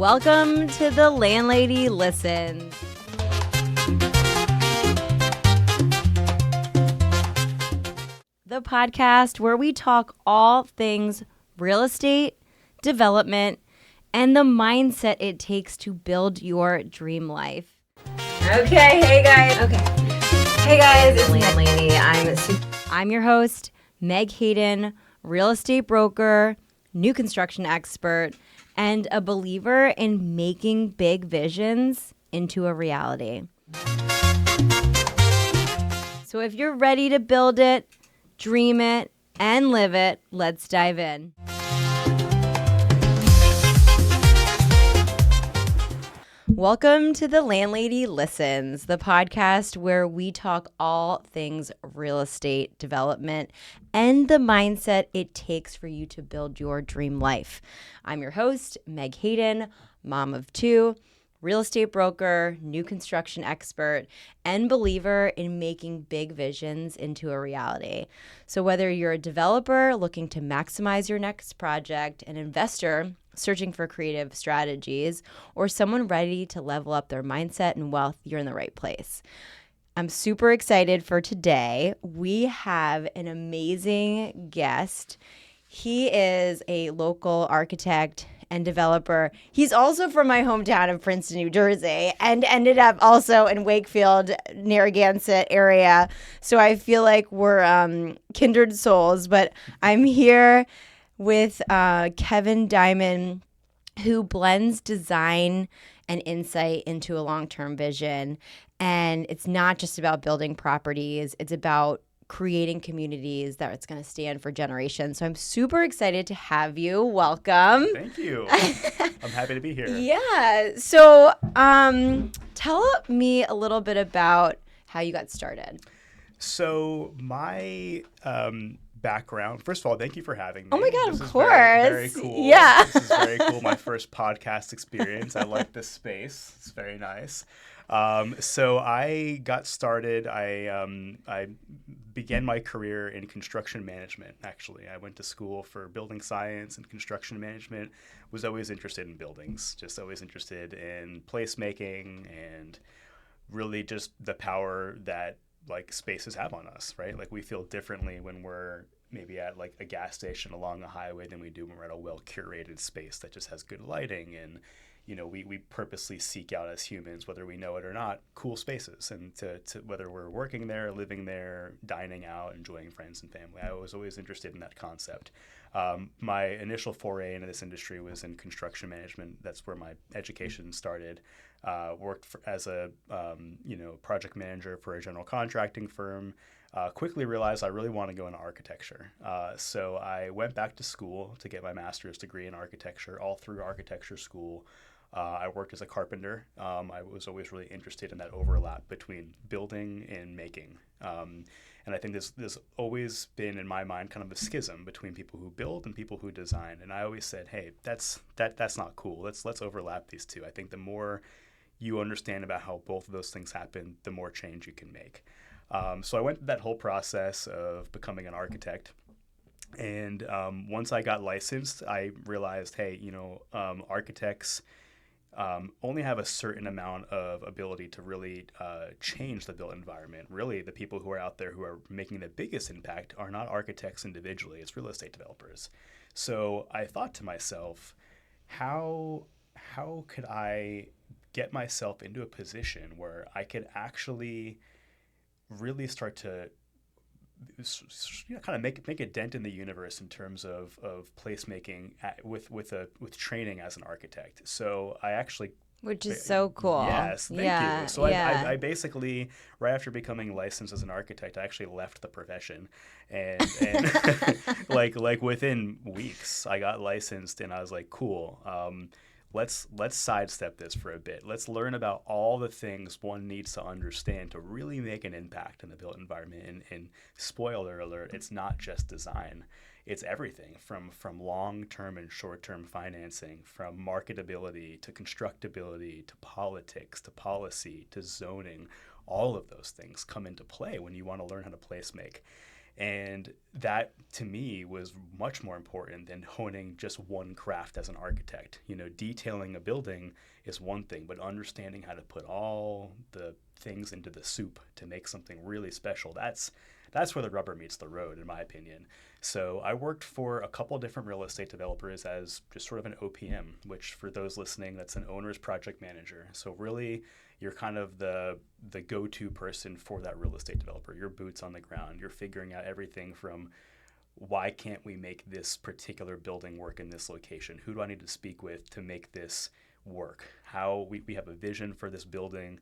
Welcome to The Landlady Listens. The podcast where we talk all things real estate, development, and the mindset it takes to build your dream life. Okay, hey guys, it's Landlady. I'm your host, Meg Hayden, real estate broker, new construction expert, and a believer in making big visions into a reality. So if you're ready to build it, dream it, and live it, let's dive in. Welcome to The Landlady Listens, the podcast where we talk all things real estate development and the mindset it takes for you to build your dream life. I'm your host, Meg Hayden, mom of two, real estate broker, new construction expert, and believer in making big visions into a reality. So whether you're a developer looking to maximize your next project, an investor searching for creative strategies, or someone ready to level up their mindset and wealth, you're in the right place. I'm super excited for today. We have an amazing guest. He is a local architect and developer. He's also from my hometown of Princeton, New Jersey, and ended up also in Wakefield, Narragansett area. So I feel like we're kindred souls, but I'm here with Kevin Diamond, who blends design and insight into a long-term vision. And it's not just about building properties, it's about creating communities that it's going to stand for generations. So I'm super excited to have you. Welcome. Thank you. I'm happy to be here. Yeah. So tell me a little bit about how you got started. So my background, first of all, thank you for having me. Oh my God, this of is course. Very cool. Yeah. This is very cool. My first podcast experience. I like this space. It's very nice. So I got started. I began my career in construction management, actually. I went to school for building science and construction management, was always interested in buildings, just always interested in placemaking and really just the power that like spaces have on us, right? Like we feel differently when we're maybe at like a gas station along a highway than we do when we're at a well-curated space that just has good lighting. And you know, we purposely seek out as humans, whether we know it or not, cool spaces. And to whether we're working there, living there, dining out, enjoying friends and family. I was always interested in that concept. My initial foray into this industry was in construction management. That's where my education started. Worked as a project manager for a general contracting firm. Quickly realized I really want to go into architecture. So I went back to school to get my master's degree in architecture, all through architecture school. I worked as a carpenter. I was always really interested in that overlap between building and making. And I think there's always been in my mind kind of a schism between people who build and people who design. And I always said, hey, that's not cool. Let's overlap these two. I think the more you understand about how both of those things happen, the more change you can make. So I went through that whole process of becoming an architect. And once I got licensed, I realized, hey, architects only have a certain amount of ability to really change the built environment. Really, the people who are out there who are making the biggest impact are not architects individually, it's real estate developers. So I thought to myself, how could I get myself into a position where I could actually really start to kind of make a dent in the universe in terms of placemaking with training as an architect. So I actually, which is so cool. Yes, thank you. So I basically, right after becoming licensed as an architect, I actually left the profession, and like within weeks, I got licensed, and I was like, cool. Let's sidestep this for a bit. Let's learn about all the things one needs to understand to really make an impact in the built environment. And spoiler alert, it's not just design. It's everything from long-term and short-term financing, from marketability to constructability to politics to policy to zoning. All of those things come into play when you want to learn how to place make. And that to me was much more important than honing just one craft as an architect. Detailing a building is one thing, but understanding how to put all the things into the soup to make something really special, that's where the rubber meets the road, in my opinion. So I worked for a couple different real estate developers as just sort of an OPM, which for those listening, that's an owner's project manager. So really, you're kind of the go-to person for that real estate developer. Your boots on the ground. You're figuring out everything from why can't we make this particular building work in this location? Who do I need to speak with to make this work? How we have a vision for this building.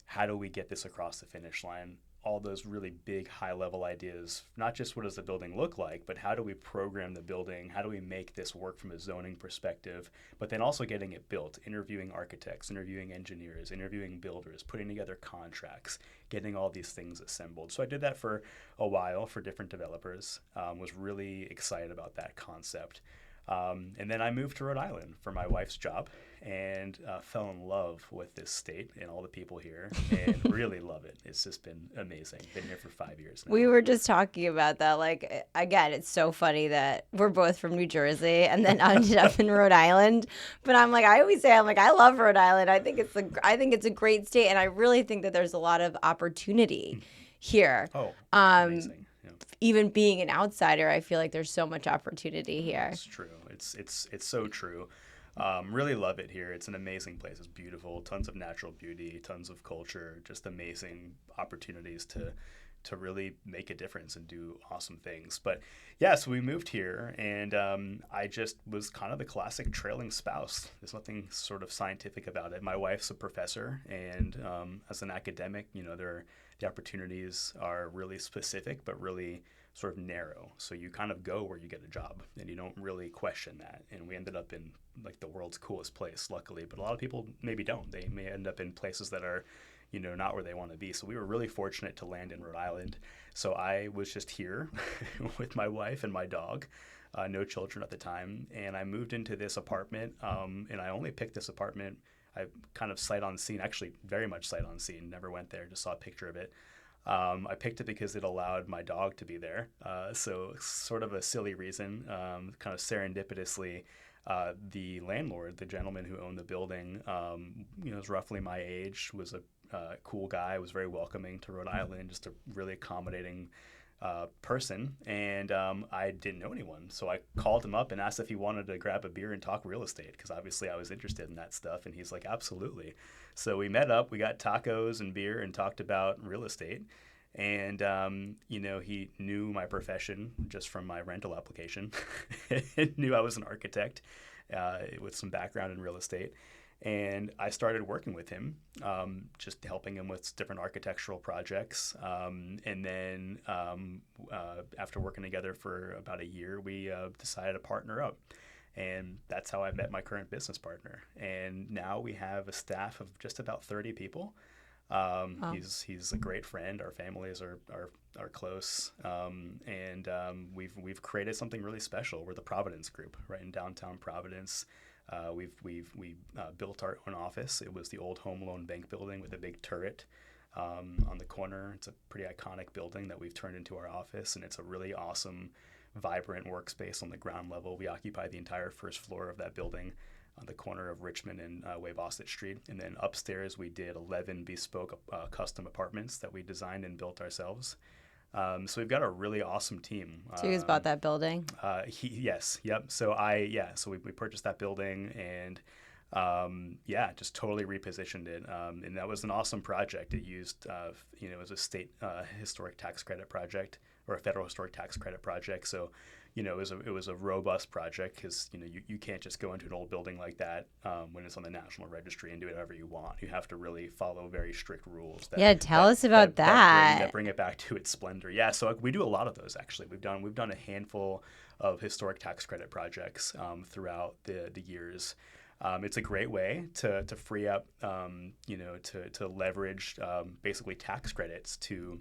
How do we get this across the finish line? All those really big high-level ideas, not just what does the building look like, but how do we program the building? How do we make this work from a zoning perspective? But then also getting it built, interviewing architects, interviewing engineers, interviewing builders, putting together contracts, getting all these things assembled. So I did that for a while for different developers, was really excited about that concept. And then I moved to Rhode Island for my wife's job and fell in love with this state and all the people here and really love it. It's just been amazing. Been here for 5 years now. We were just talking about that. Like, again, it's so funny that we're both from New Jersey and then ended up in Rhode Island. But I always say, I love Rhode Island. I think it's a great state. And I really think that there's a lot of opportunity here. Oh, amazing. Even being an outsider, I feel like there's so much opportunity here. It's true. It's so true. Really love it here. It's an amazing place. It's beautiful. Tons of natural beauty, tons of culture, just amazing opportunities to really make a difference and do awesome things. But yeah, so we moved here and I just was kind of the classic trailing spouse. There's nothing sort of scientific about it. My wife's a professor and as an academic, the opportunities are really specific, but really sort of narrow. So you kind of go where you get a job and you don't really question that. And we ended up in like the world's coolest place, luckily, but a lot of people maybe don't. They may end up in places that are, not where they want to be. So we were really fortunate to land in Rhode Island. So I was just here with my wife and my dog, no children at the time. And I moved into this apartment and I only picked this apartment I kind of sight unseen, actually very much sight unseen, never went there, just saw a picture of it. I picked it because it allowed my dog to be there. So sort of a silly reason, kind of serendipitously, the landlord, the gentleman who owned the building, was roughly my age, was a cool guy, was very welcoming to Rhode Island, just a really accommodating person, and I didn't know anyone, so I called him up and asked if he wanted to grab a beer and talk real estate, because obviously I was interested in that stuff, and he's like, absolutely. So we met up, we got tacos and beer and talked about real estate, and he knew my profession just from my rental application and knew I was an architect with some background in real estate. And I started working with him, just helping him with different architectural projects. And then after working together for about a year, we decided to partner up. And that's how I met my current business partner. And now we have a staff of just about 30 people. Wow. He's a great friend. Our families are close. And we've created something really special. We're the Providence Group, right in downtown Providence. We built our own office. It was the old Home Loan Bank building with a big turret on the corner. It's a pretty iconic building that we've turned into our office, and it's a really awesome, vibrant workspace on the ground level. We occupy the entire first floor of that building on the corner of Richmond and Wayvosset Street. And then upstairs, we did 11 bespoke custom apartments that we designed and built ourselves. So we've got a really awesome team. So you guys bought that building? Yes. Yep. So we purchased that building and just totally repositioned it. And that was an awesome project. It used, it was a state historic tax credit project or a federal historic tax credit project. So, it was a robust project because, you can't just go into an old building like that when it's on the National Registry and do whatever you want. You have to really follow very strict rules. Tell us about that. That bring it back to its splendor. Yeah, so we do a lot of those actually. We've done a handful of historic tax credit projects throughout the years. It's a great way to free up, to leverage basically tax credits to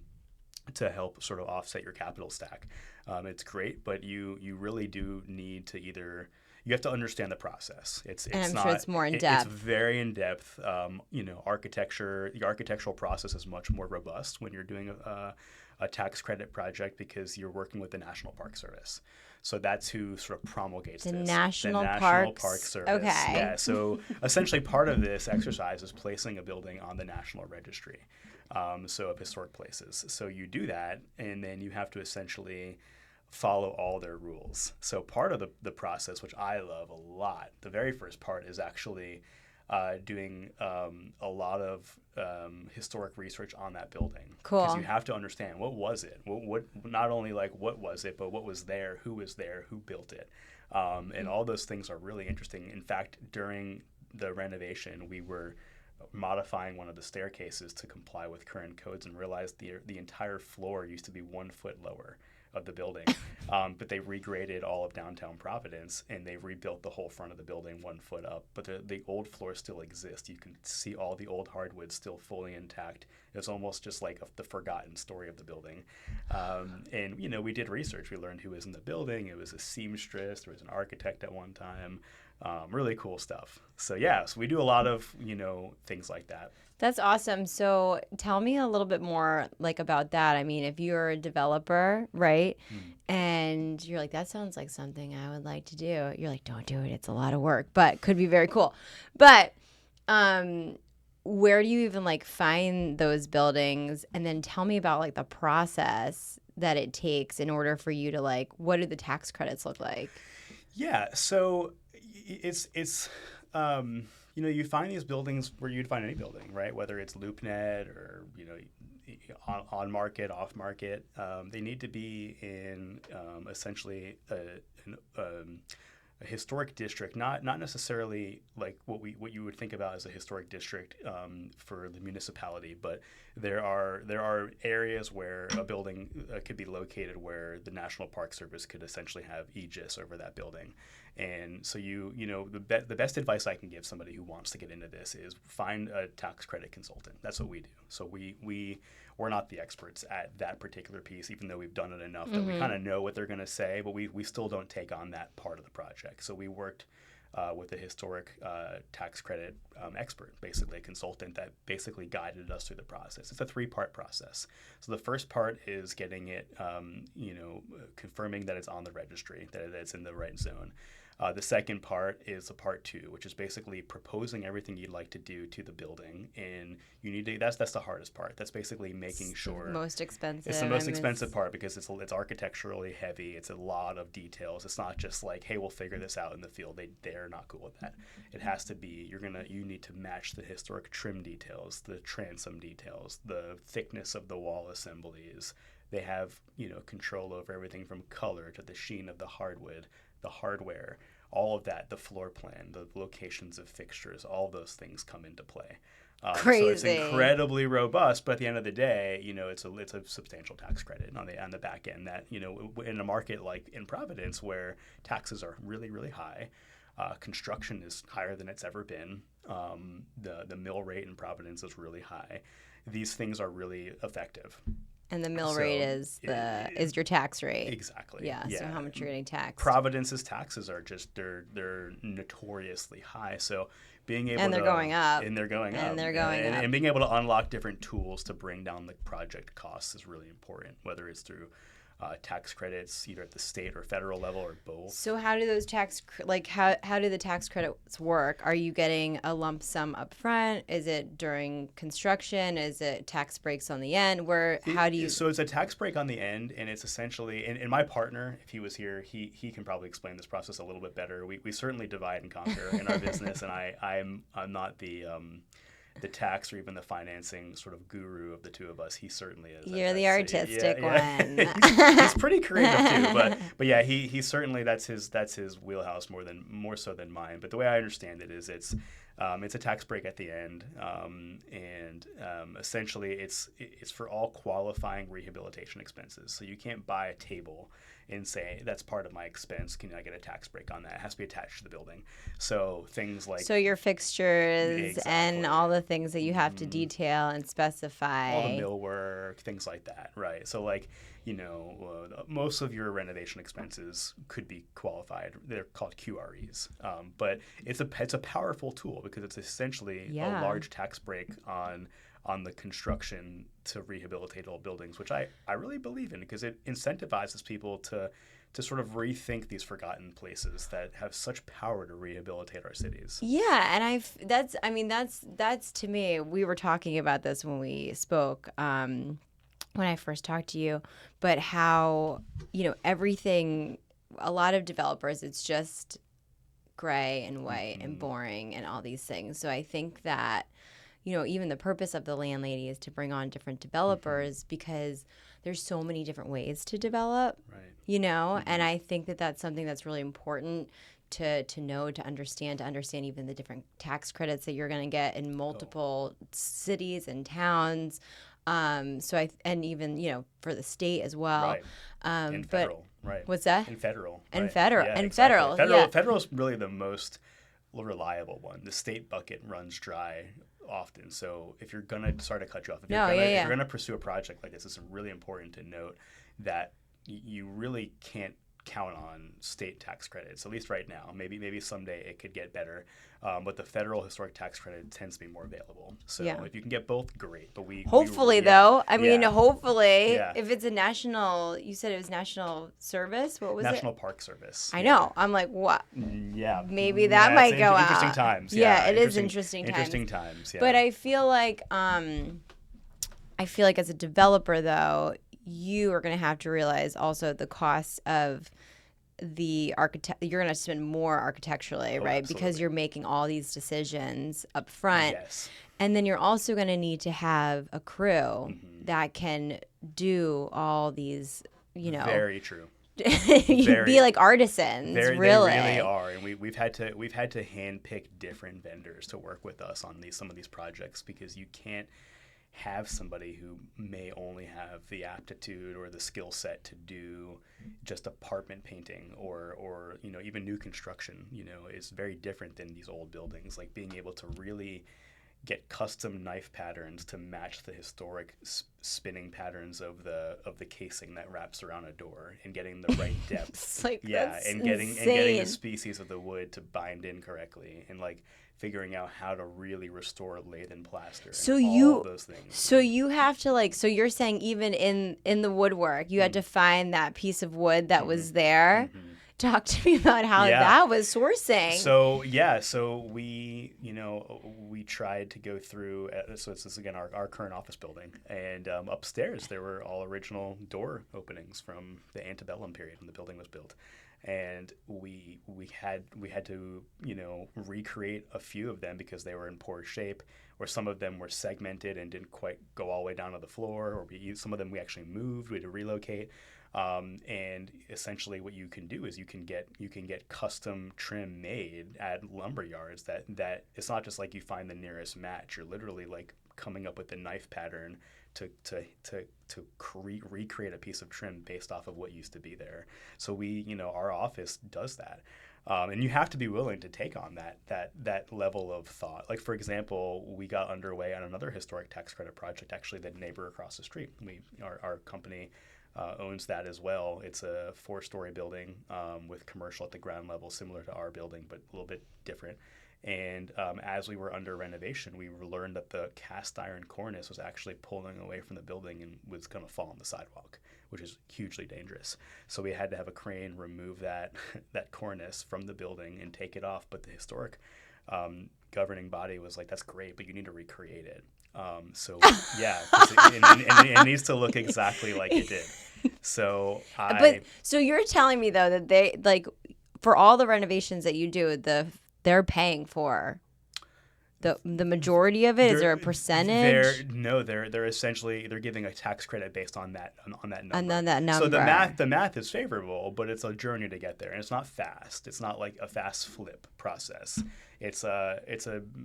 help sort of offset your capital stack. It's great, but you really do need to you have to understand the process. I'm sure it's more in depth. It's very in depth. The architectural process is much more robust when you're doing a tax credit project because you're working with the National Park Service. So that's who sort of promulgates The this. National the National Parks. Park Service. Okay. Yeah. So essentially, part of this exercise is placing a building on the National Registry, so of historic places. So you do that, and then you have to essentially follow all their rules. So part of the process, which I love a lot, the very first part is actually doing a lot of historic research on that building. Cool. Because you have to understand, what was it? What not only like what was it, but what was there, who built it, and all those things are really interesting. In fact, during the renovation, we were modifying one of the staircases to comply with current codes and realized the entire floor used to be 1 foot lower of the building, but they regraded all of downtown Providence and they rebuilt the whole front of the building 1 foot up. But the old floor still exists. You can see all the old hardwood still fully intact. It's almost just like the forgotten story of the building. And we did research. We learned who was in the building. It was a seamstress. There was an architect at one time. Really cool stuff. So so we do a lot of things like that. That's awesome. So tell me a little bit more about that. I mean, if you're a developer, right, and you're like, that sounds like something I would like to do. You're like, don't do it. It's a lot of work, but could be very cool. But where do you even find those buildings? And then tell me about the process that it takes in order for you to what do the tax credits look like? Yeah. So it's you find these buildings where you'd find any building, right? Whether it's LoopNet or on market, off market, they need to be in essentially a historic district, not necessarily like what you would think about as a historic district for the municipality, but there are areas where a building could be located where the National Park Service could essentially have aegis over that building. And so the best advice I can give somebody who wants to get into this is find a tax credit consultant. That's what we do. So we're not the experts at that particular piece, even though we've done it enough that we kind of know what they're going to say, but we still don't take on that part of the project. So we worked with a historic tax credit expert, basically a consultant that basically guided us through the process. It's a 3-part process. So the first part is getting it, confirming that it's on the registry, that it's in the right zone. The second part is the part 2, which is basically proposing everything you'd like to do to the building, and you need to. That's the hardest part. That's basically making sure. Most expensive. It's the most expensive part because it's architecturally heavy. It's a lot of details. It's not just like, hey, we'll figure this out in the field. They're not cool with that. It has to be. You need to match the historic trim details, the transom details, the thickness of the wall assemblies. They have control over everything from color to the sheen of the hardwood, the hardware, all of that, the floor plan, the locations of fixtures, all those things come into play. Crazy. So it's incredibly robust, but at the end of the day, it's a substantial tax credit on the back end that, in a market like in Providence where taxes are really, really high, construction is higher than it's ever been. The mill rate in Providence is really high. These things are really effective. And the mill rate is your tax rate. Exactly. Yeah. So how much you're getting taxed? Providence's taxes are just they're notoriously high. So being able they're going up. And they're going up. And being able to unlock different tools to bring down the project costs is really important, whether it's through tax credits either at the state or federal level or both. So how do those how do the tax credits work? Are you getting a lump sum up front? Is it during construction? Is it tax breaks on the end? So it's a tax break on the end, and it's essentially, and my partner, if he was here, he can probably explain this process a little bit better. We certainly divide and conquer in our business, and I'm not the tax or even the financing sort of guru of the two of us. He certainly is. You're the artistic one. He's pretty creative too, but yeah, he certainly that's his wheelhouse more so than mine. But the way I understand it is it's a tax break at the end, and essentially it's for all qualifying rehabilitation expenses. So you can't buy a table and say that's part of my expense. Can I get a tax break on that? It has to be attached to the building. So things like your fixtures and all the things that you have to detail and specify, all the millwork, things like that, right? So most of your renovation expenses could be qualified. They're called QREs, but it's a powerful tool because it's essentially a large tax break on on the construction to rehabilitate old buildings, which I really believe in, because it incentivizes people to sort of rethink these forgotten places that have such power to rehabilitate our cities. Yeah, and that's to me. We were talking about this when we spoke, when I first talked to you, but how, everything, a lot of developers, it's just gray and white and boring and all these things. So I think that, even the purpose of the landlady is to bring on different developers because there's so many different ways to develop, and I think that that's something that's really important to know, to understand even the different tax credits that you're going to get in multiple cities and towns. And even, for the state as well. Right. And federal, right. What's that? And federal. And right. federal. Yeah, and exactly. federal. Federal is really the most reliable one. The state bucket runs dry often. So if you're going to, sorry to cut you off, if you're going to pursue a project like this, it's really important to note that you really can't count on state tax credits, at least right now. Maybe someday it could get better, but the federal historic tax credit tends to be more available. So if you can get both, great. But hopefully, if it's a national, you said it was national service. What was National Park Service. I know. I'm like, what? Yeah. Maybe that might go out. Interesting times. Yeah, it is interesting times. Interesting times. Yeah. But I feel like as a developer, though, you are going to have to realize also the costs of the architect. You're going to spend more architecturally, right? Absolutely. Because you're making all these decisions up front. Yes. And then you're also going to need to have a crew that can do all these, Very true. be like artisans, really. They really are, and we've had to handpick different vendors to work with us on some of these projects, because you can't have somebody who may only have the aptitude or the skill set to do just apartment painting or even new construction. Is very different than these old buildings. Like being able to really get custom knife patterns to match the historic spinning patterns of the casing that wraps around a door, and getting the right depth. Getting the species of the wood to bind in correctly, and figuring out how to really restore lath and plaster. All those things. So you have to so you're saying even in the woodwork, you had to find that piece of wood that was there. Talk to me about how that was sourcing. So we tried to go through. So this is again our current office building, and upstairs there were all original door openings from the antebellum period when the building was built, and we had to recreate a few of them because they were in poor shape, or some of them were segmented and didn't quite go all the way down to the floor, or some of them we actually moved. We had to relocate. And essentially what you can do is you can get custom trim made at lumber yards that it's not just like you find the nearest match. You're literally coming up with the knife pattern to recreate a piece of trim based off of what used to be there. So our office does that. And you have to be willing to take on that level of thought. Like, for example, we got underway on another historic tax credit project, actually, the neighbor across the street. Our company owns that as well. It's a 4-story building with commercial at the ground level, similar to our building, but a little bit different. And as we were under renovation, we learned that the cast iron cornice was actually pulling away from the building and was going to fall on the sidewalk, which is hugely dangerous. So we had to have a crane remove that cornice from the building and take it off. But the historic governing body was like, that's great, but you need to recreate it. It needs to look exactly like it did. So you're telling me though that they for all the renovations that you do, they're paying for the majority of it. Is there a percentage? They're essentially giving a tax credit based on that number. And then that number. So the math is favorable, but it's a journey to get there, and it's not fast. It's not like a fast flip process. It's a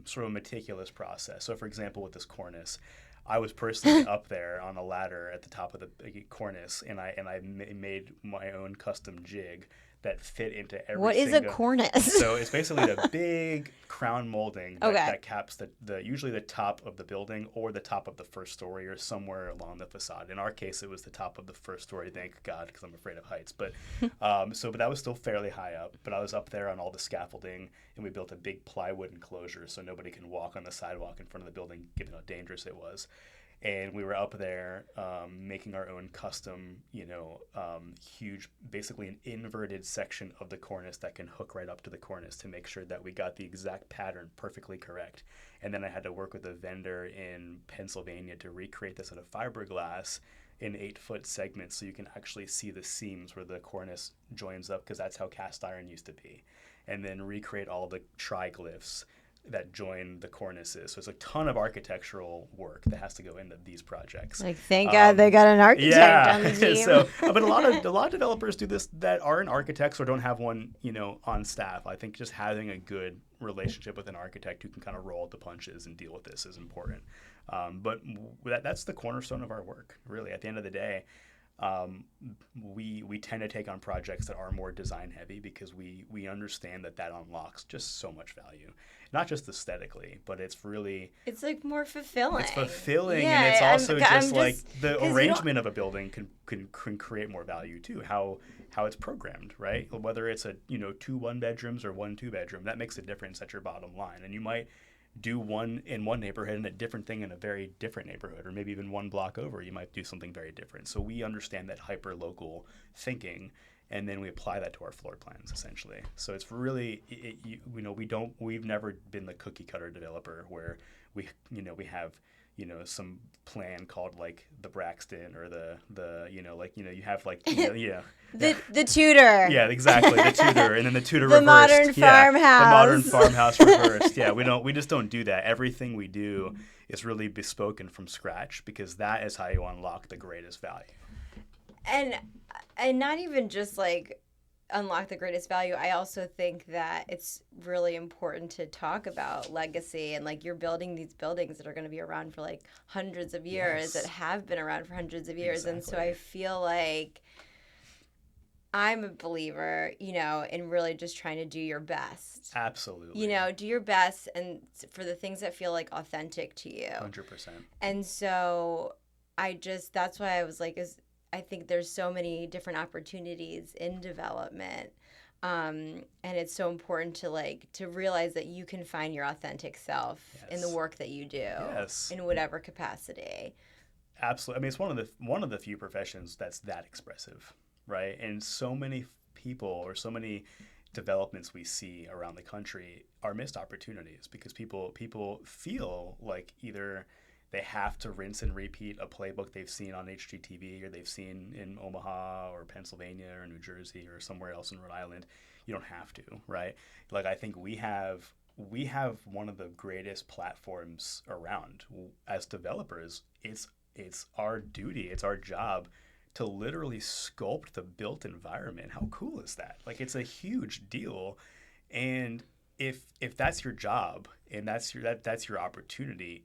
sort of meticulous process. So for example, with this cornice, I was personally up there on a ladder at the top of the cornice, and I made my own custom jig that fit into every What is a cornice? So it's basically the big crown molding that caps the usually the top of the building or the top of the first story or somewhere along the facade. In our case, it was the top of the first story, thank God, because I'm afraid of heights. But but that was still fairly high up. But I was up there on all the scaffolding, and we built a big plywood enclosure so nobody can walk on the sidewalk in front of the building, given how dangerous it was. And we were up there making our own custom, huge, basically an inverted section of the cornice that can hook right up to the cornice to make sure that we got the exact pattern perfectly correct. And then I had to work with a vendor in Pennsylvania to recreate this out of fiberglass in 8-foot segments so you can actually see the seams where the cornice joins up, because that's how cast iron used to be. And then recreate all the triglyphs that join the cornices. So it's a ton of architectural work that has to go into these projects. Like, thank God they got an architect on the team. But a lot of developers do this that aren't architects or don't have one, on staff. I think just having a good relationship with an architect who can kind of roll the punches and deal with this is important. But that's the cornerstone of our work, really. At the end of the day, we tend to take on projects that are more design heavy because we understand that unlocks just so much value, not just aesthetically, but it's like more fulfilling. It's fulfilling, and it's also just like the arrangement of a building can create more value too. How it's programmed, right? Whether it's 2 1-bedrooms or 1 2-bedroom, that makes a difference at your bottom line. And you might do one in one neighborhood and a different thing in a very different neighborhood, or maybe even one block over, you might do something very different. So we understand that hyper-local thinking, and then we apply that to our floor plans, essentially. So it's really, we've never been the cookie cutter developer where we have, some plan called like the Braxton or you have like, the Tudor. Yeah, exactly. The Tudor, and then the Tudor the reversed. Modern farmhouse. The modern farmhouse reversed. Yeah, we just don't do that. Everything we do is really bespoke and from scratch, because that is how you unlock the greatest value. And not even just like unlock the greatest value. I also think that it's really important to talk about legacy, and like you're building these buildings that are going to be around for like hundreds of years, that have been around for hundreds of years. Exactly. And so I feel like I'm a believer, in really just trying to do your best. Absolutely. Do your best, and for the things that feel like authentic to you. 100%. And so that's why I was like, I think there's so many different opportunities in development. And it's so important to realize that you can find your authentic self in the work that you do. Yes. In whatever capacity. Absolutely. I mean, it's one of the few professions that's that expressive, right? And so many people, or so many developments we see around the country, are missed opportunities because people feel like either they have to rinse and repeat a playbook they've seen on HGTV or they've seen in Omaha or Pennsylvania or New Jersey or somewhere else in Rhode Island. You don't have to, right? Like, I think we have one of the greatest platforms around as developers. It's our duty, it's our job to literally sculpt the built environment. How cool is that? Like, it's a huge deal. And if that's your job and that's your opportunity,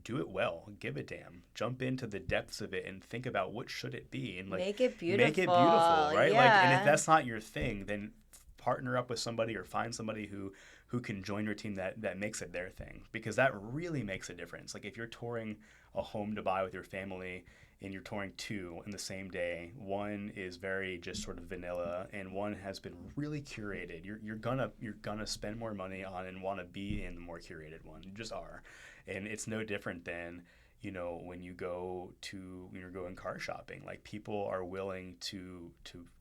do it well, give a damn, jump into the depths of it and think about what should it be, and make it beautiful, right? Yeah. Like, and if that's not your thing, then partner up with somebody or find somebody who can join your team that makes it their thing, because that really makes a difference. Like, if you're touring a home to buy with your family and you're touring 2 in the same day, one is very just sort of vanilla and one has been really curated, you're gonna spend more money on and want to be in the more curated one. You just are. And it's no different than, when you're going car shopping. Like, people are willing to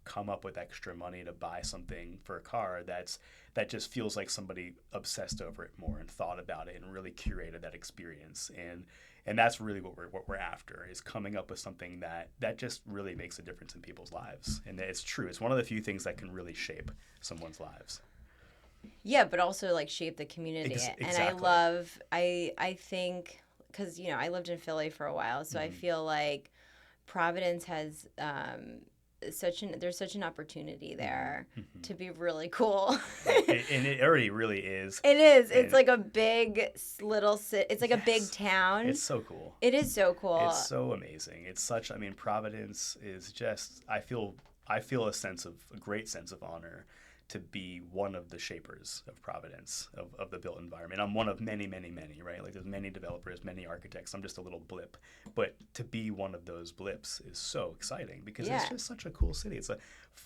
come up with extra money to buy something for a car that just feels like somebody obsessed over it more and thought about it and really curated that experience. And that's really what we're after, is coming up with something that just really makes a difference in people's lives. And it's true. It's one of the few things that can really shape someone's lives. Yeah, but also like shape the community. Exactly. And I think, because, I lived in Philly for a while, so I feel like Providence has there's such an opportunity there to be really cool. And it already really is. It is. It's like a big little city. It's like a big town. It's so cool. It is so cool. It's so amazing. It's Providence is just, I feel I feel a great sense of honor to be one of the shapers of Providence, of the built environment. I'm one of many, many, many, right? Like there's many developers, many architects. I'm just a little blip. But to be one of those blips is so exciting because it's just such a cool city. It's a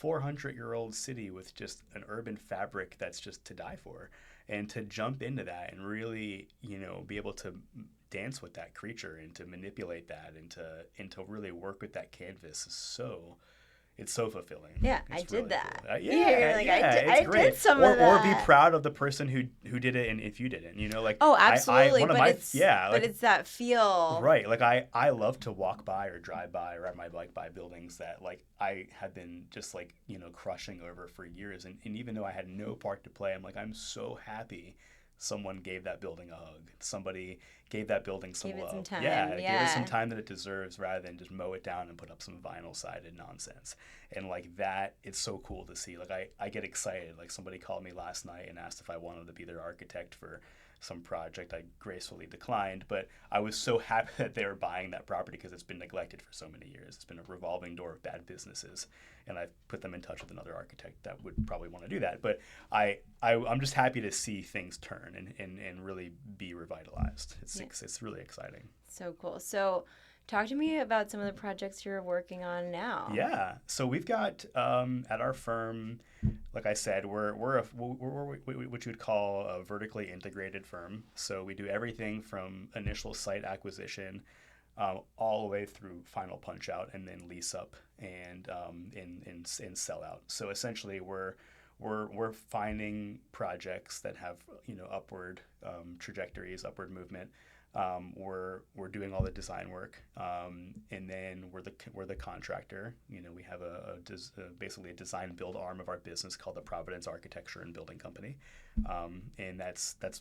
400-year-old city with just an urban fabric that's just to die for. And to jump into that and really, be able to dance with that creature and to manipulate that and to really work with that canvas is it's so fulfilling. Yeah, it's I did that. Cool. I did some of Or be that. proud of the person who did it, and if you didn't, Oh, absolutely. But it's that feel. Right. Like I love to walk by or drive by or ride my bike by buildings that like I have been just like, crushing over for years. And even though I had no part to play, I'm so happy someone gave that building a hug. Somebody gave that building some love. Give it some time. Yeah, give it some time that it deserves rather than just mow it down and put up some vinyl-sided nonsense. And like that, it's so cool to see. Like I get excited. Like somebody called me last night and asked if I wanted to be their architect for some project. I gracefully declined, but I was so happy that they were buying that property because it's been neglected for so many years. It's been a revolving door of bad businesses, and I've put them in touch with another architect that would probably want to do that. But I'm just happy to see things turn and really be revitalized. It's really exciting. So cool. So talk to me about some of the projects you're working on now. Yeah. So we've got at our firm, like I said, we're what you would call a vertically integrated firm. So we do everything from initial site acquisition all the way through final punch out and then lease up and sell out. So essentially we're finding projects that have upward trajectories, upward movement. We're doing all the design work, and then we're the contractor. We have basically a design build arm of our business called the Providence Architecture and Building Company, and that's that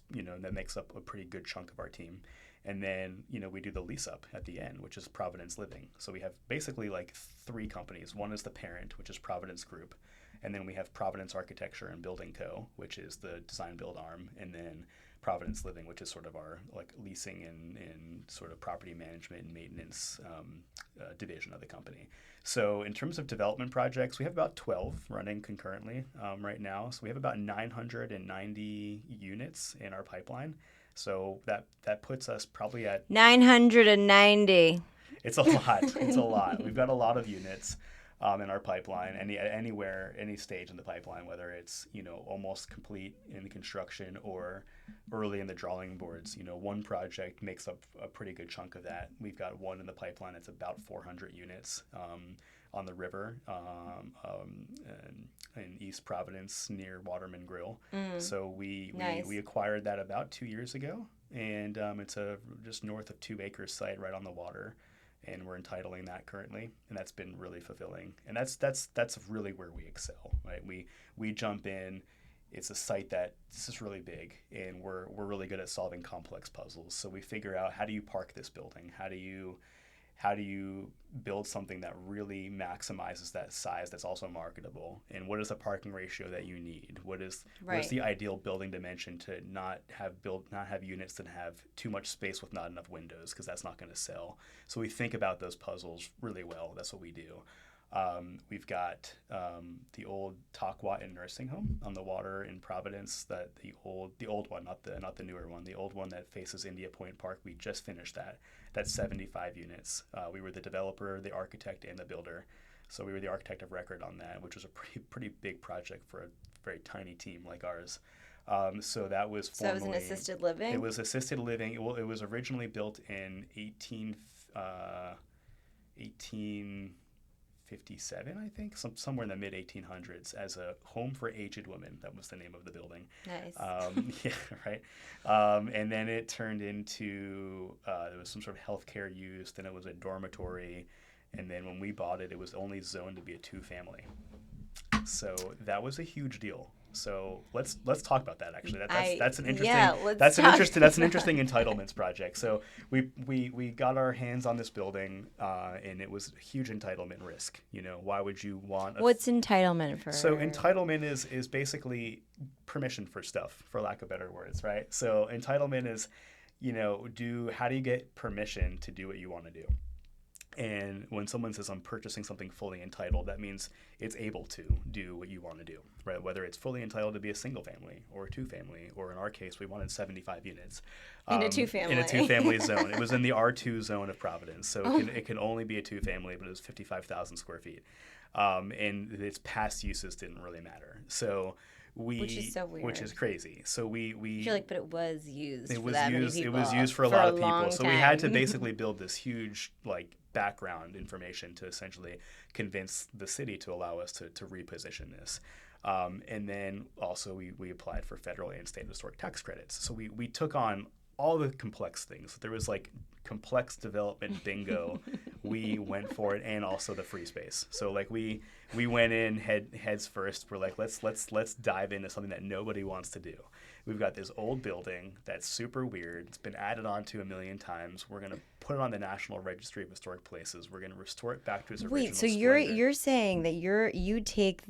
makes up a pretty good chunk of our team. And then we do the lease up at the end, which is Providence Living. So we have basically like three companies. One is the parent, which is Providence Group, and then we have Providence Architecture and Building Co., which is the design build arm, and then Providence Living, which is sort of our like leasing and sort of property management and maintenance division of the company. So in terms of development projects, we have about 12 running concurrently right now. So we have about 990 units in our pipeline. So that puts us probably at 990. It's a lot. It's a lot. We've got a lot of units in our pipeline, anywhere, any stage in the pipeline, whether it's almost complete in construction or early in the drawing boards. One project makes up a pretty good chunk of that. We've got one in the pipeline that's about 400 units on the river in East Providence near Waterman Grill. So we acquired that about 2 years ago, and it's a just north of 2 acre site right on the water. And we're entitling that currently, and that's been really fulfilling. And that's really where we excel, right? We jump in. It's a site this is really big, and we're really good at solving complex puzzles. So we figure out, how do you park this building? How do you build something that really maximizes that size that's also marketable? And what is the parking ratio that you need? What's the ideal building dimension to not have units that have too much space with not enough windows, because that's not going to sell. So we think about those puzzles really well. That's what we do. We've got the old Tockwatton nursing home on the water in Providence. The old one, not the newer one. The old one that faces India Point Park. We just finished that. That's 75 units. We were the developer, the architect, and the builder. So we were the architect of record on that, which was a pretty big project for a very tiny team like ours. So that was formerly. So it was an assisted living? It was assisted living. Well, it was originally built in 1857, I think, somewhere in the mid 1800s, as a home for aged women. That was the name of the building. Nice. Yeah, right. And then it turned into there was some sort of healthcare use. Then it was a dormitory, and then when we bought it, it was only zoned to be a 2-family. So that was a huge deal. So let's talk about that. Actually, that's an interesting that's an interesting entitlements project. So we got our hands on this building, and it was a huge entitlement risk. Why would you want? What's entitlement for? So entitlement is basically permission for stuff, for lack of better words, right? So entitlement is, how do you get permission to do what you want to do? And when someone says I'm purchasing something fully entitled, that means it's able to do what you want to do, right? Whether it's fully entitled to be a single family or a two family, or in our case, we wanted 75 units. In a two-family. In a two-family zone. It was in the R2 zone of Providence. So it can only be a two-family, but it was 55,000 square feet. And its past uses didn't really matter. So which is so weird. Which is crazy. So we I feel like, but it was used. It for was that used. many people It was used for a lot of people. So we had to time. basically build this huge background information to essentially convince the city to allow us to reposition this. And then also we applied for federal and state historic tax credits. So we took on all the complex things. There was complex development bingo. We went for it, and also the free space. So we went in heads first. We're like, let's dive into something that nobody wants to do. We've got this old building that's super weird. It's been added on to a million times. We're gonna put it on the National Registry of Historic Places. We're gonna restore it back to its original Wait, so splendor. you're saying that you take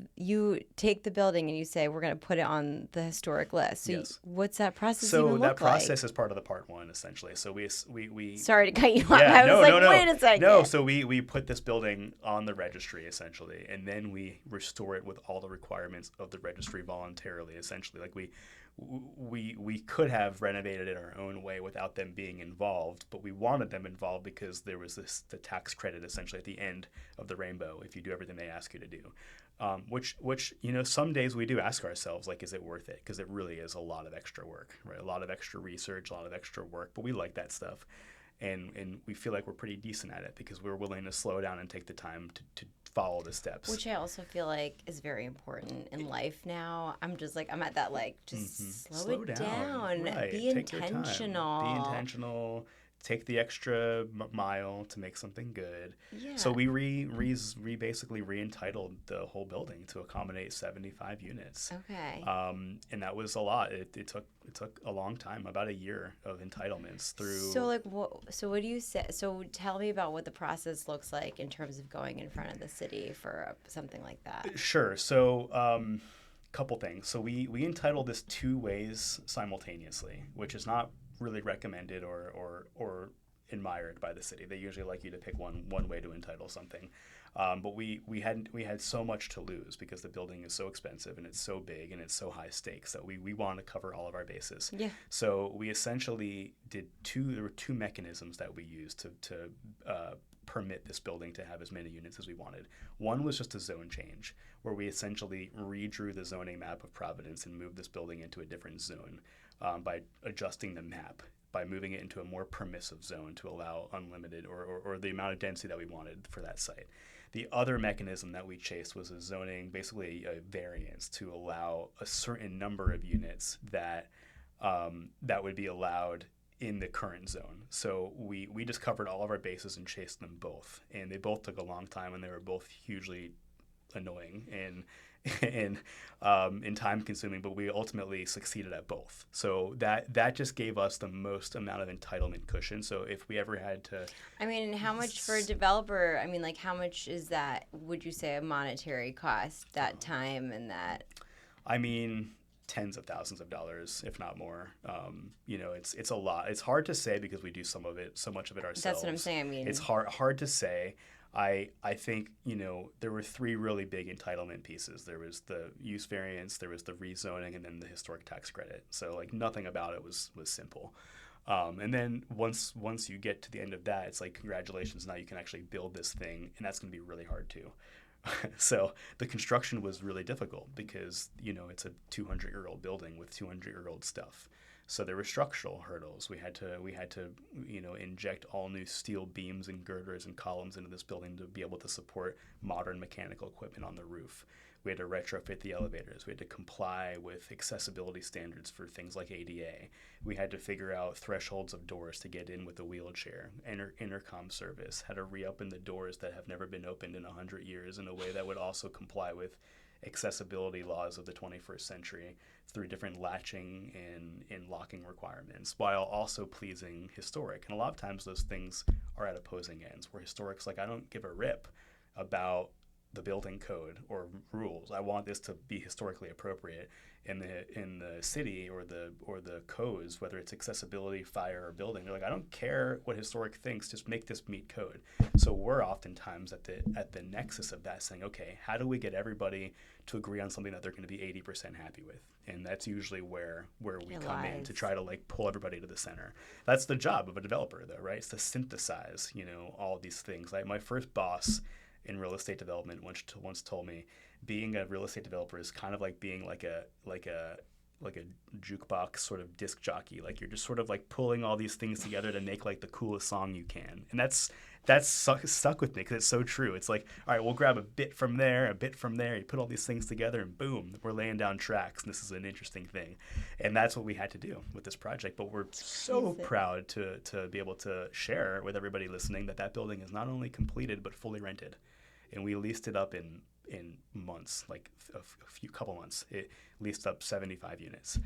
the building and you say we're going to put it on the historic list. So Yes. what's that process So even that look process like? is part of the part one, essentially. So we Sorry to cut you off. Yeah, I was no. wait a second. No, so we put this building on the registry, essentially, and then we restore it with all the requirements of the registry voluntarily, essentially. We could have renovated it our own way without them being involved, but we wanted them involved because there was the tax credit essentially at the end of the rainbow if you do everything they ask you to do. Which some days we do ask ourselves, is it worth it? Because it really is a lot of extra work, right? A lot of extra research, a lot of extra work, but we like that stuff. And we feel like we're pretty decent at it because we're willing to slow down and take the time to follow the steps. Which I also feel like is very important in life now. I'm just I'm at that slow it down. Right. Be Take your time. intentional. Be intentional. Take the extra mile to make something good. Yeah. So we basically re-entitled the whole building to accommodate 75 units. Okay. And that was a lot. It took a long time, about a year of entitlements through. So what do you say? So tell me about what the process looks like in terms of going in front of the city for something like that. Sure. So couple things. So we entitled this two ways simultaneously, which is not really recommended or admired by the city. They usually like you to pick one way to entitle something. But we had so much to lose because the building is so expensive and it's so big and it's so high stakes that we want to cover all of our bases. Yeah. So we essentially there were two mechanisms that we used to permit this building to have as many units as we wanted. One was just a zone change, where we essentially redrew the zoning map of Providence and moved this building into a different zone by adjusting the map, by moving it into a more permissive zone to allow unlimited or the amount of density that we wanted for that site. The other mechanism that we chased was a zoning, basically a variance to allow a certain number of units that would be allowed in the current zone. So we just covered all of our bases and chased them both. And they both took a long time, and they were both hugely annoying and time consuming, but we ultimately succeeded at both. So that just gave us the most amount of entitlement cushion. So if we ever had to, how much for a developer? how much is that? Would you say a monetary cost, that time and that? Tens of thousands of dollars, if not more. It's a lot. It's hard to say because we do so much of it ourselves. That's what I'm saying. It's hard to say. I think, there were three really big entitlement pieces. There was the use variance, there was the rezoning, and then the historic tax credit. So nothing about it was simple. And then once you get to the end of that, it's congratulations, now you can actually build this thing, and that's going to be really hard too. So the construction was really difficult because, it's a 200-year-old building with 200-year-old stuff. So there were structural hurdles. We had to inject all new steel beams and girders and columns into this building to be able to support modern mechanical equipment on the roof. We had to retrofit the elevators. We had to comply with accessibility standards for things like ADA. We had to figure out thresholds of doors to get in with a wheelchair. Intercom service. Had to reopen the doors that have never been opened in 100 years in a way that would also comply with accessibility laws of the 21st century through different latching and locking requirements, while also pleasing historic. And a lot of times those things are at opposing ends, where historic's I don't give a rip about the building code or rules. I want this to be historically appropriate in the city or the codes, whether it's accessibility, fire, or building. They're like, I don't care what historic thinks, just make this meet code. So we're oftentimes at the nexus of that, saying, okay, how do we get everybody to agree on something that they're going to be 80% happy with? And that's usually where we come in to try to like pull everybody to the center. That's the job of a developer, though, right? It's to synthesize, all these things. Like my first boss in real estate development once told me, being a real estate developer is kind of like being like a jukebox sort of disc jockey. Like you're just sort of like pulling all these things together to make like the coolest song you can. And that's stuck with me because it's so true. It's like, all right, we'll grab a bit from there, a bit from there. You put all these things together and boom, we're laying down tracks. And this is an interesting thing. And that's what we had to do with this project. But we're so proud to be able to share with everybody listening that building is not only completed, but fully rented. And we leased it up in months, like a couple months. It leased up 75 units.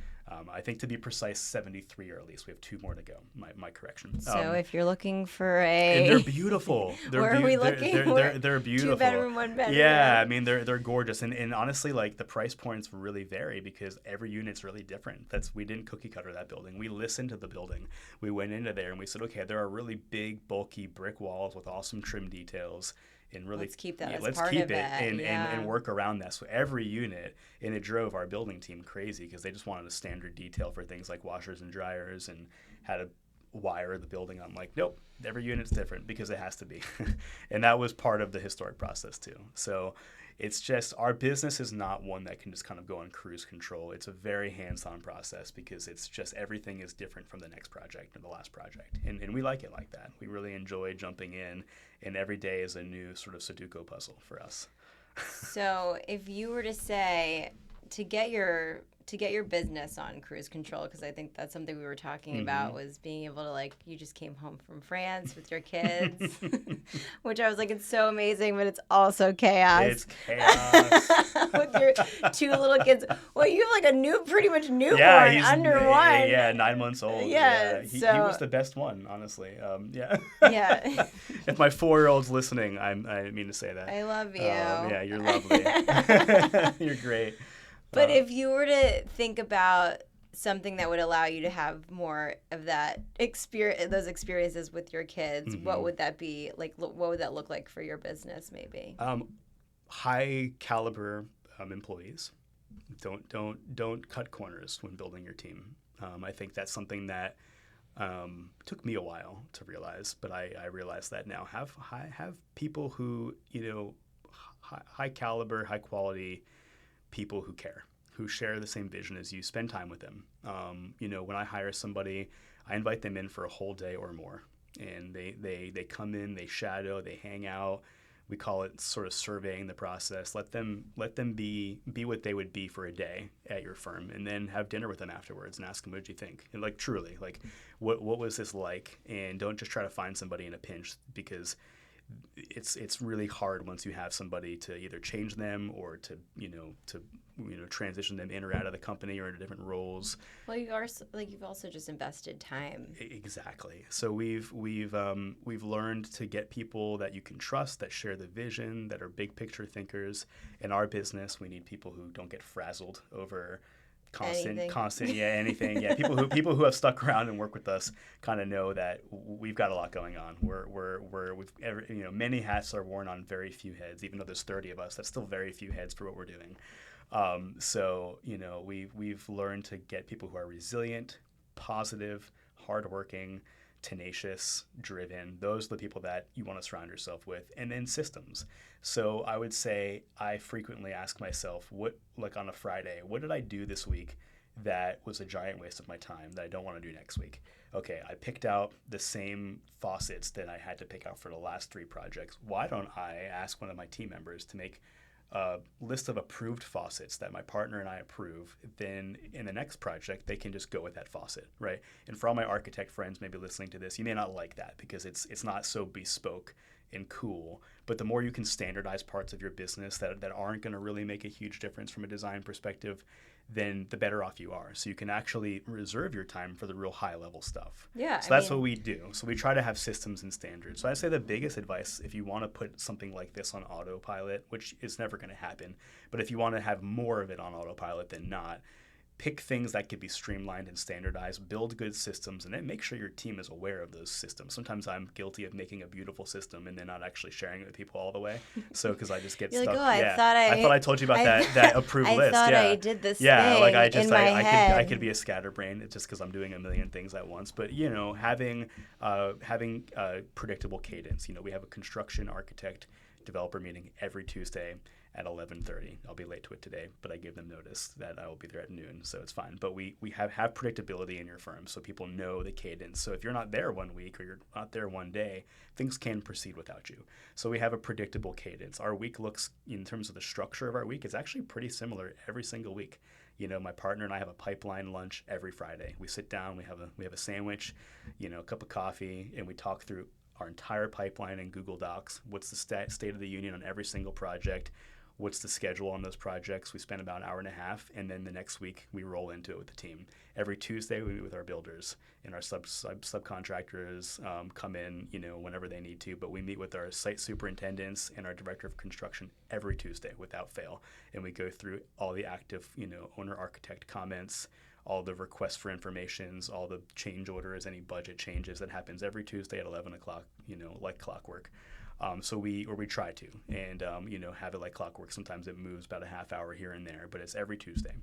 I think to be precise, 73 or at least. We have 2 more to go. My correction. So if you're looking for and they're beautiful. Where are we looking? They're beautiful. 2-bedroom, 1-bedroom. Yeah, I mean they're gorgeous, and honestly, like the price points really vary because every unit's really different. We didn't cookie cutter that building. We listened to the building. We went into there and we said, okay, there are really big, bulky brick walls with awesome trim details. And really, let's keep that. Let's part keep of it and work around that. So every unit, and it drove our building team crazy because they just wanted a standard detail for things like washers and dryers and how to wire the building. I'm like, nope, every unit's different because it has to be. And that was part of the historic process too. So it's just, our business is not one that can just kind of go on cruise control. It's a very hands-on process because it's just everything is different from the next project or the last project. And we like it like that. We really enjoy jumping in, and every day is a new sort of Sudoku puzzle for us. So if you were to say, to get your business on cruise control, because I think that's something we were talking about, was being able to, like, you just came home from France with your kids, which I was like, it's so amazing, but it's also chaos. It's chaos. With your 2 little kids. Well, you have like a pretty much newborn under 1. Yeah, 9 months old. Yeah, he was the best one, honestly. Yeah. Yeah. If my 4-year-old's listening, I mean to say that. I love you. Yeah, you're lovely. You're great. But if you were to think about something that would allow you to have more of that those experiences with your kids, what would that be? Like, what would that look like for your business, maybe? High caliber employees. Don't cut corners when building your team. I think that's something that took me a while to realize, but I realize that now. Have people who, high caliber, high quality people who care, who share the same vision as you. Spend time with them. When I hire somebody, I invite them in for a whole day or more, and they come in, they shadow, they hang out. We call it sort of surveying the process. Let them be what they would be for a day at your firm, and then have dinner with them afterwards and ask them, what did you think? And like, truly, like, what was this like? And don't just try to find somebody in a pinch, because it's really hard once you have somebody to either change them or to transition them in or out of the company or into different roles. Well, you've also just invested time. Exactly. So we've learned to get people that you can trust, that share the vision, that are big picture thinkers. In our business, we need people who don't get frazzled over anything. Anything. Yeah, people who have stuck around and work with us kind of know that we've got a lot going on. Many hats are worn on very few heads. Even though there's 30 of us, that's still very few heads for what we're doing. We've learned to get people who are resilient, positive, hardworking, tenacious, driven. Those are the people that you want to surround yourself with. And then systems. So I would say I frequently ask myself, on a Friday, what did I do this week that was a giant waste of my time that I don't want to do next week? Okay, I picked out the same faucets that I had to pick out for the last 3 projects. Why don't I ask one of my team members to make a list of approved faucets that my partner and I approve? Then in the next project, they can just go with that faucet, right? And for all my architect friends maybe listening to this, you may not like that because it's not so bespoke and cool. But the more you can standardize parts of your business that aren't going to really make a huge difference from a design perspective, then the better off you are. So you can actually reserve your time for the real high level stuff. Yeah. So that's what we do. So we try to have systems and standards. So I'd say the biggest advice, if you want to put something like this on autopilot, which is never going to happen, but if you want to have more of it on autopilot than not, pick things that could be streamlined and standardized, build good systems, and then make sure your team is aware of those systems. Sometimes I'm guilty of making a beautiful system and then not actually sharing it with people all the way. So, because I just get You're stuck. like, yeah. I thought I told you about that approved list. I thought yeah. I did this yeah, thing like in my head. I could be a scatterbrain. It's just because I'm doing a million things at once. But having predictable cadence. We have a construction architect developer meeting every Tuesday at 11:30. I'll be late to it today, but I gave them notice that I will be there at noon, so it's fine. But we have predictability in your firm, so people know the cadence. So if you're not there one week or you're not there one day, things can proceed without you. So we have a predictable cadence. Our week looks, in terms of the structure of our week, it's actually pretty similar every single week. My partner and I have a pipeline lunch every Friday. We sit down, we have a sandwich, a cup of coffee, and we talk through our entire pipeline in Google Docs. What's the state of the union on every single project? What's the schedule on those projects? We spend about an hour and a half, and then the next week we roll into it with the team. Every Tuesday we meet with our builders, and our subcontractors come in, whenever they need to. But we meet with our site superintendents and our director of construction every Tuesday without fail, and we go through all the active, owner architect comments, all the requests for informations, all the change orders, any budget changes. That happens every Tuesday at 11 o'clock, like clockwork. So we try to, and have it like clockwork. Sometimes it moves about a half hour here and there, but it's every Tuesday.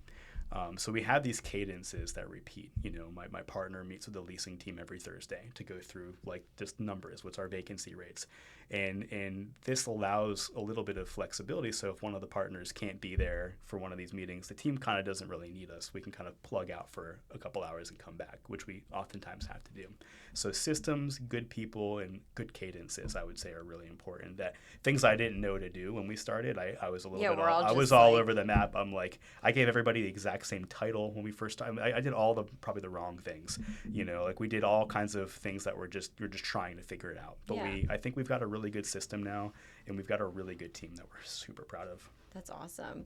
So we have these cadences that repeat. My partner meets with the leasing team every Thursday to go through just numbers, what's our vacancy rates, and this allows a little bit of flexibility. So if one of the partners can't be there for one of these meetings, the team kind of doesn't really need us. We can kind of plug out for a couple hours and come back, which we oftentimes have to do. So systems, good people, and good cadences, I would say, are really important. That things I didn't know to do when we started, I was a little bit I was all over the map. I'm like, I gave everybody the exact same title when we first started. I did probably the wrong things. We did all kinds of things that we're just trying to figure it out. But I think we've got a really good system now, and we've got a really good team that we're super proud of. That's awesome.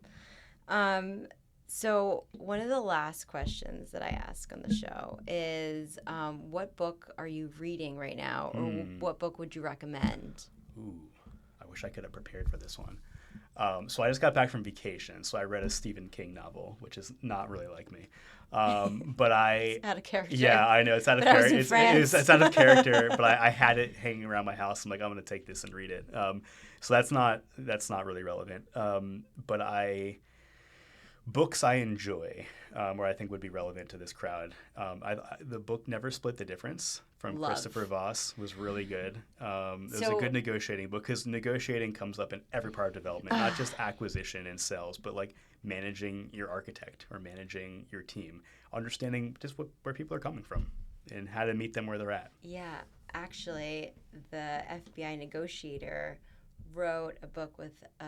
So one of the last questions that I ask on the show is, what book are you reading right now, or what book would you recommend? Ooh, I wish I could have prepared for this one. So I just got back from vacation, so I read a Stephen King novel, which is not really like me. But It's out of character. Yeah, I know, it's out of character. It's out of character, but I had it hanging around my house. I'm like, I'm going to take this and read it. So that's not really relevant. But books I enjoy, or I think would be relevant to this crowd. The book Never Split the Difference from Christopher Voss was really good. It was a good negotiating book, because negotiating comes up in every part of development, not just acquisition and sales, but managing your architect or managing your team, understanding just where people are coming from and how to meet them where they're at. Yeah, actually, the FBI negotiator wrote a book with a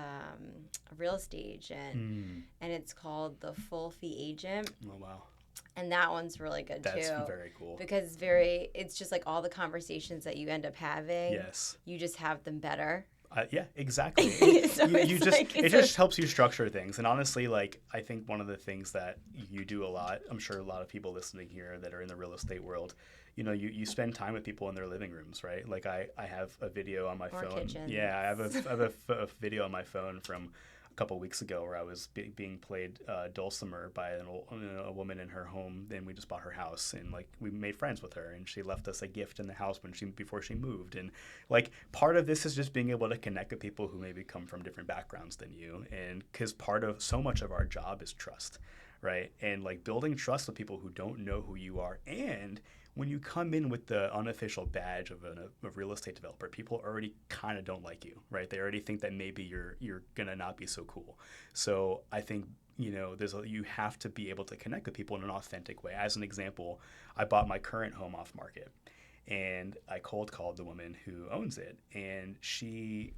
real estate agent, and it's called The Full Fee Agent. Oh, wow. And that one's really good, That's too. That's very cool. Because it's just all the conversations that you end up having. Yes. You just have them better. Yeah, exactly. So it just helps you structure things. And honestly, I think one of the things that you do a lot, I'm sure a lot of people listening here that are in the real estate world, you spend time with people in their living rooms, right? I have a video on my phone. Kitchens. Yeah, I have a video on my phone from a couple of weeks ago where I was being played dulcimer by a woman in her home. Then we just bought her house, and we made friends with her, and she left us a gift in the house before she moved. And part of this is just being able to connect with people who maybe come from different backgrounds than you, and because so much of our job is trust, right? And building trust with people who don't know who you are. And when you come in with the unofficial badge of a real estate developer, people already kind of don't like you, right? They already think that maybe you're gonna not be so cool. So I think you have to be able to connect with people in an authentic way. As an example, I bought my current home off market, and I cold called the woman who owns it, and she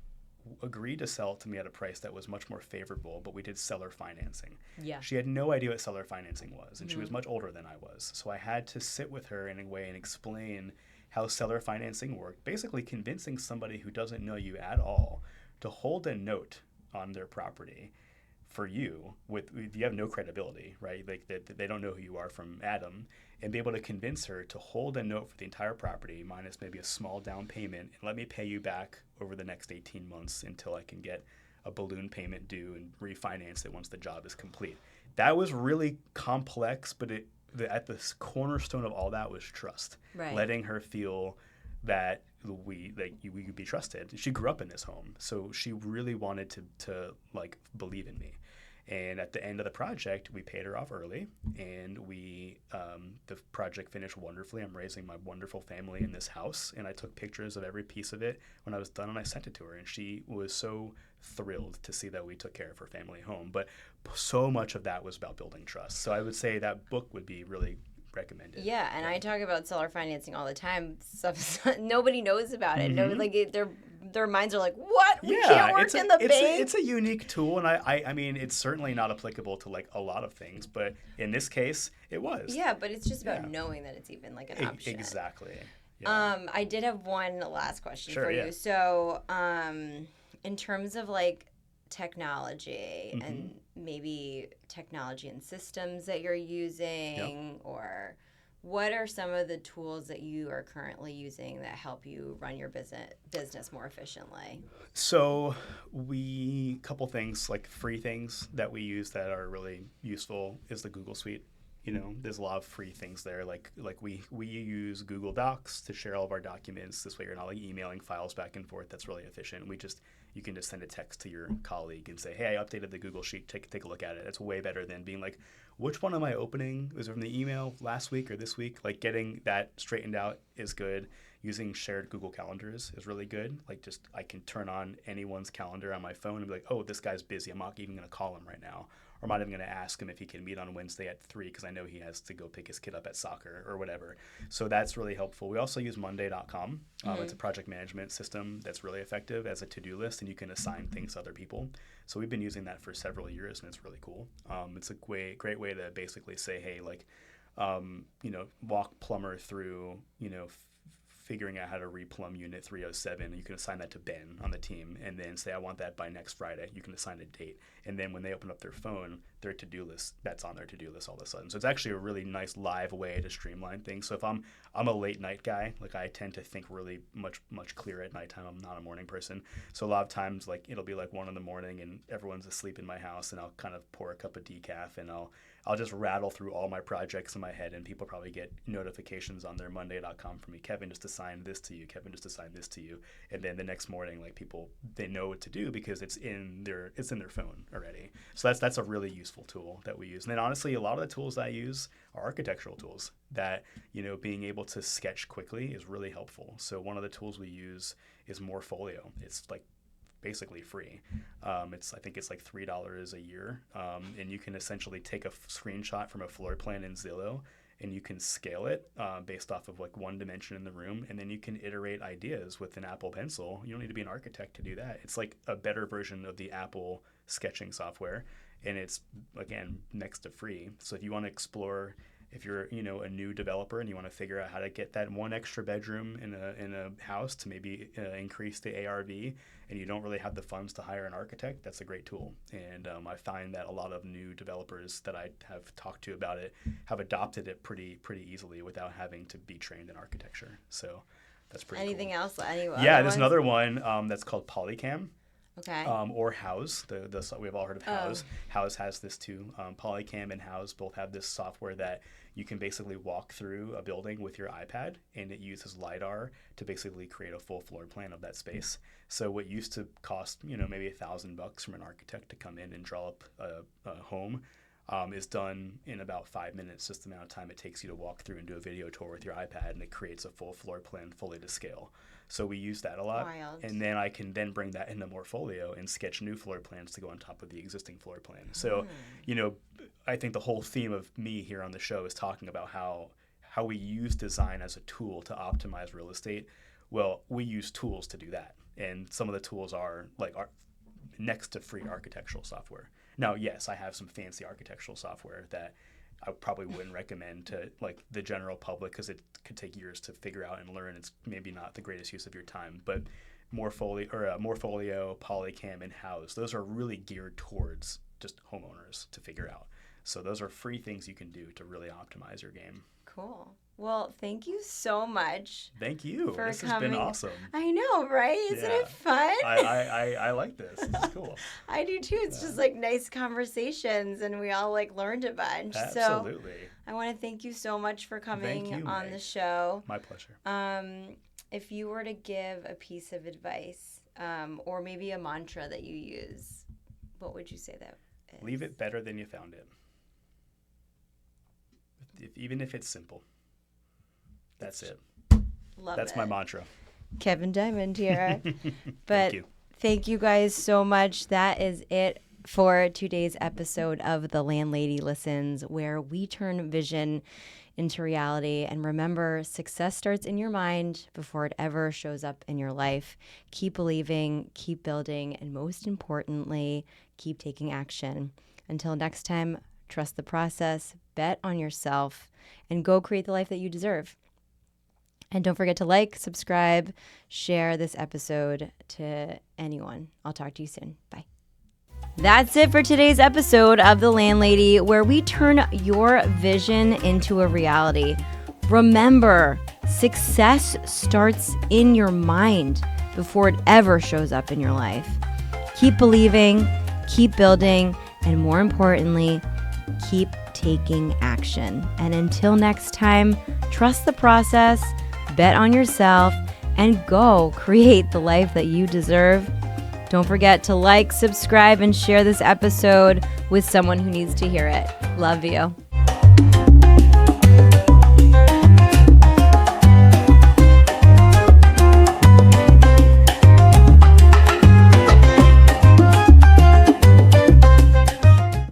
agreed to sell it to me at a price that was much more favorable, but we did seller financing. Yeah. She had no idea what seller financing was, and she was much older than I was. So I had to sit with her in a way and explain how seller financing worked, basically convincing somebody who doesn't know you at all to hold a note on their property for you, you have no credibility, right? Like they don't know who you are from Adam, and be able to convince her to hold a note for the entire property minus maybe a small down payment, and let me pay you back over the next 18 months until I can get a balloon payment due and refinance it once the job is complete. That was really complex, but at the cornerstone of all that was trust. Right. Letting her feel that we could be trusted. She grew up in this home, so she really wanted to like believe in me. And at the end of the project, we paid her off early, and the project finished wonderfully. I'm raising my wonderful family in this house, and I took pictures of every piece of it when I was done, and I sent it to her, and she was so thrilled to see that we took care of her family home. But so much of that was about building trust. So I would say that book would be really recommended. Yeah, and I talk about seller financing all the time. Stuff nobody knows about it. No, like their minds are like, what? We can't work in the bank. It's a unique tool, and I mean, it's certainly not applicable to like a lot of things, but in this case, it was. Yeah, but it's just about knowing that it's even like an option. Exactly. Yeah. I did have one last question for yeah. you. So, in terms of like technology and maybe technology and systems that you're using, or what are some of the tools that you are currently using that help you run your business more efficiently? So couple things, like free things that we use that are really useful is the Google Suite. There's a lot of free things there. Like we use Google Docs to share all of our documents. This way you're not like emailing files back and forth. That's really efficient. You can just send a text to your colleague and say, hey, I updated the Google Sheet. Take a look at it. It's way better than being like, which one am I opening? Was it from the email last week or this week? Like getting that straightened out is good. Using shared Google calendars is really good. Like just I can turn on anyone's calendar on my phone and be like, oh, this guy's busy. I'm not even going to call him right now. Or I'm not even going to ask him if he can meet on Wednesday at 3 because I know he has to go pick his kid up at soccer or whatever. So that's really helpful. We also use Monday.com. It's a project management system that's really effective as a to-do list, and you can assign things to other people. So we've been using that for several years, and it's really cool. It's a great way to basically say, hey, like, walk plumber through, figuring out how to replumb unit 307. You can assign that to Ben on the team and then say, I want that by next Friday. You can assign a date. And then when they open up their phone, their to-do list, that's on their to-do list all of a sudden. So it's actually a really nice live way to streamline things. So if I'm a late night guy, like I tend to think really much clearer at nighttime. I'm not a morning person. So a lot of times like it'll be like 1 a.m. and everyone's asleep in my house, and I'll kind of pour a cup of decaf and I'll just rattle through all my projects in my head, and people probably get notifications on their Monday.com from me. Kevin just assigned this to you. Kevin just assigned this to you. And then the next morning, like people, they know what to do because it's in their phone already. So that's a really useful tool that we use. And then honestly, a lot of the tools I use are architectural tools that, being able to sketch quickly is really helpful. So one of the tools we use is Morpholio. It's like basically free. I think it's like $3 a year, and you can essentially take a screenshot from a floor plan in Zillow, and you can scale it based off of like one dimension in the room, and then you can iterate ideas with an Apple Pencil. You don't need to be an architect to do that. It's like a better version of the Apple sketching software, and it's again next to free. So if you want to explore, if you're a new developer and you want to figure out how to get that one extra bedroom in a house to maybe increase the ARV, and you don't really have the funds to hire an architect, that's a great tool. And I find that a lot of new developers that I have talked to about it have adopted it pretty easily without having to be trained in architecture. So that's pretty Anything cool. else? Yeah, there's another one that's called Polycam. Okay. Or House. We've all heard of House. House has this too. Polycam and House both have this software that you can basically walk through a building with your iPad, and it uses LiDAR to basically create a full floor plan of that space. So what used to cost maybe $1,000 from an architect to come in and draw up a home is done in about 5 minutes, just the amount of time it takes you to walk through and do a video tour with your iPad, and it creates a full floor plan fully to scale. So we use that a lot. Wild. And then I can then bring that into Morpholio and sketch new floor plans to go on top of the existing floor plan. So, I think the whole theme of me here on the show is talking about how we use design as a tool to optimize real estate. Well, we use tools to do that. And some of the tools are next to free architectural software. Now, yes, I have some fancy architectural software that I probably wouldn't recommend to like the general public because it could take years to figure out and learn. It's maybe not the greatest use of your time, but Morpholio, Polycam, and House, those are really geared towards just homeowners to figure out. So those are free things you can do to really optimize your game. Cool. Well, thank you so much. Thank you. For This has coming. been awesome. I know, right? Isn't Yeah. it fun? I like this. This is cool. I do too. It's just like nice conversations, and we all like learned a bunch. So Absolutely. I want to thank you so much for coming Thank you, on Meg. the show. My pleasure. If you were to give a piece of advice, or maybe a mantra that you use, what would you say that is? Leave it better than you found it. Even if it's simple. That's it. Love That's it. my mantra. Kevin Diamond here. But Thank you. thank you guys so much. That is it for today's episode of The Landlady Listens, where we turn vision into reality. And remember, success starts in your mind before it ever shows up in your life. Keep believing, keep building, and most importantly, keep taking action. Until next time, trust the process, bet on yourself, and go create the life that you deserve. And don't forget to like, subscribe, share this episode to anyone. I'll talk to you soon. Bye. That's it for today's episode of The Landlady, where we turn your vision into a reality. Remember, success starts in your mind before it ever shows up in your life. Keep believing, keep building, and more importantly, keep taking action. And until next time, trust the process, bet on yourself, and go create the life that you deserve. Don't forget to like, subscribe, and share this episode with someone who needs to hear it. Love you.